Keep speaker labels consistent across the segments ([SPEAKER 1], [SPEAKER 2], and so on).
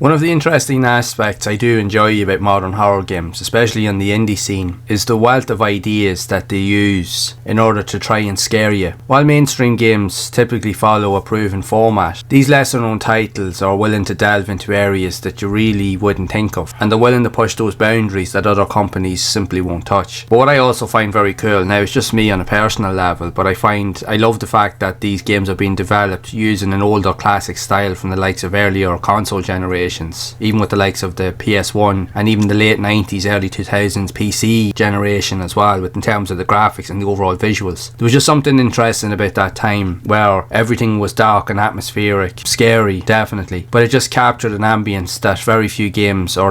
[SPEAKER 1] One of the interesting aspects I do enjoy about modern horror games, especially on the indie scene, is the wealth of ideas that they use in order to try and scare you. While mainstream games typically follow a proven format, these lesser known titles are willing to delve into areas that you really wouldn't think of, and they're willing to push those boundaries that other companies simply won't touch. But what I also find very cool, now it's just me on a personal level, but I love the fact that these games are being developed using an older classic style from the likes of earlier console generations, even with the likes of the PS1 and even the late 90s, early 2000s PC generation as well, in terms of the graphics and the overall visuals. There was just something interesting about that time where everything was dark and atmospheric, scary, definitely, but it just captured an ambience that very few games or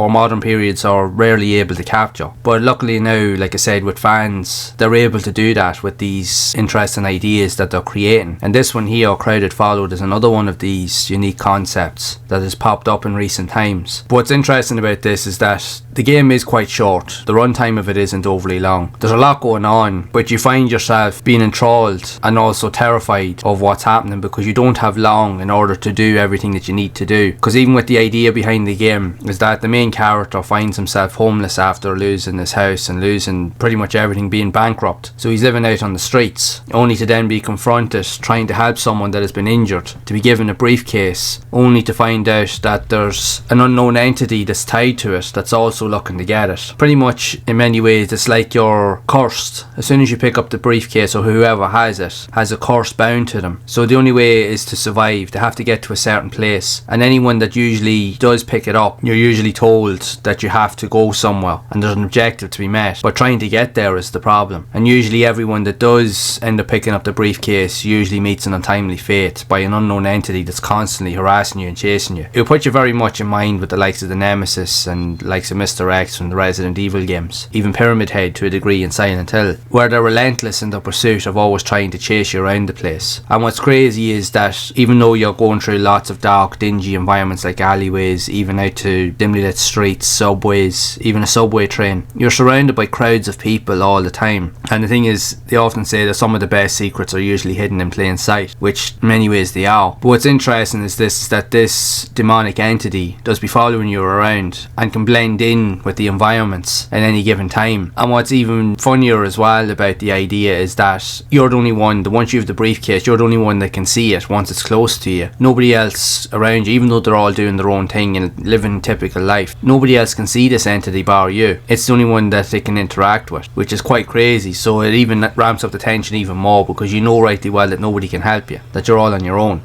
[SPEAKER 1] modern periods are rarely able to capture. But luckily now, like I said, with fans, they're able to do that with these interesting ideas that they're creating. And this one here, Crowded Followed, is another one of these unique concepts that has popped up in recent times. But what's interesting about this is that the game is quite short. The runtime of it isn't overly long. There's a lot going on, but you find yourself being enthralled and also terrified of what's happening because you don't have long in order to do everything that you need to do. Because even with the idea behind the game is that the main character finds himself homeless after losing his house and losing pretty much everything, being bankrupt. So he's living out on the streets, only to then be confronted trying to help someone that has been injured, to be given a briefcase, only to find out that there's an unknown entity that's tied to it that's also looking to get it. Pretty much in many ways it's like you're cursed. As soon as you pick up the briefcase, or whoever has it has a curse bound to them. So the only way is to survive. They have to get to a certain place, and anyone that usually does pick it up, you're usually told that you have to go somewhere and there's an objective to be met, but trying to get there is the problem. And usually everyone that does end up picking up the briefcase usually meets an untimely fate by an unknown entity that's constantly harassing you and chasing you. It'll put you very much in mind with the likes of the Nemesis and likes of Mr. X from the Resident Evil games, even Pyramid Head to a degree in Silent Hill, where they're relentless in their pursuit of always trying to chase you around the place. And what's crazy is that even though you're going through lots of dark, dingy environments like alleyways, even out to dimly lit streets, subways, even a subway train, you're surrounded by crowds of people all the time. And the thing is, they often say that some of the best secrets are usually hidden in plain sight, which in many ways they are. But what's interesting is that this demonic entity does be following you around and can blend in with the environments at any given time. And what's even funnier as well about the idea is that you're the only one, once you have the briefcase, you're the only one that can see it once it's close to you. Nobody else around you, even though they're all doing their own thing and living typical life, nobody else can see this entity bar you. It's the only one that they can interact with, which is quite crazy. So it even ramps up the tension even more, because you know rightly well that nobody can help you, that you're all on your own.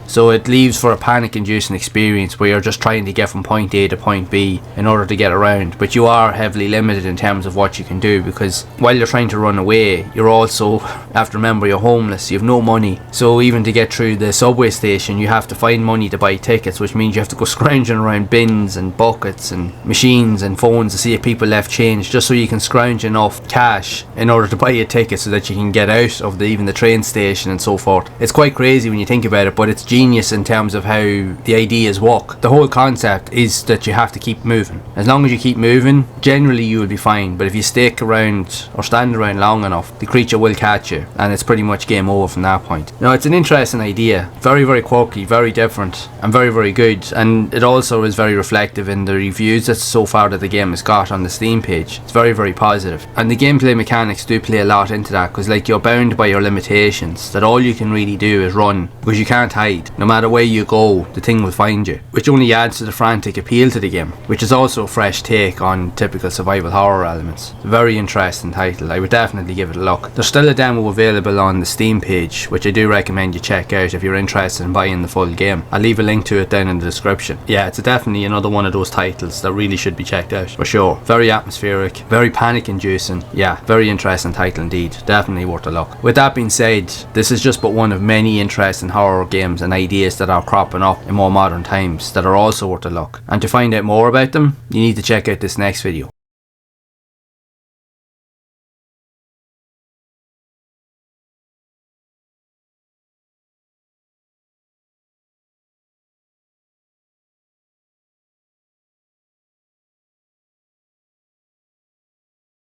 [SPEAKER 1] So it leaves for a panic-inducing experience where you're just trying to get from point A to point B in order to get around, but you are heavily limited in terms of what you can do, because while you're trying to run away, you're also, have to remember, you're homeless, you have no money. So even to get through the subway station, you have to find money to buy tickets, which means you have to go scrounging around bins and buckets and machines and phones to see if people left change, just so you can scrounge enough cash in order to buy a ticket so that you can get out of even the train station and so forth. It's quite crazy when you think about it, but it's genius in terms of how the ideas work. The whole concept is that you have to keep moving. As long as you keep moving, generally you will be fine, but if you stick around or stand around long enough, the creature will catch you, and it's pretty much game over from that point. Now, it's an interesting idea, very, very quirky, very different, and very, very good, and it also is very reflective in the reviews that so far that the game has got on the Steam page. It's very, very positive, and the gameplay mechanics do play a lot into that, because like, you're bound by your limitations, that all you can really do is run, because you can't hide. indeed. No matter where you go, the thing will find you, which only adds to the frantic appeal to the game, which is also a fresh take on typical survival horror elements. It's a very interesting title. I would definitely give it a look. There's still a demo available on the Steam page, which I do recommend you check out if you're interested in buying the full game. I'll leave a link to it down in the description. Yeah, it's definitely another one of those titles that really should be checked out, for sure. Very atmospheric, very panic inducing. Yeah, very interesting title indeed. Definitely worth a look. With that being said, this is just but one of many interesting horror games and ideas that are cropping up in more modern times that are also worth a look. And to find out more about them, you need to check out this next video.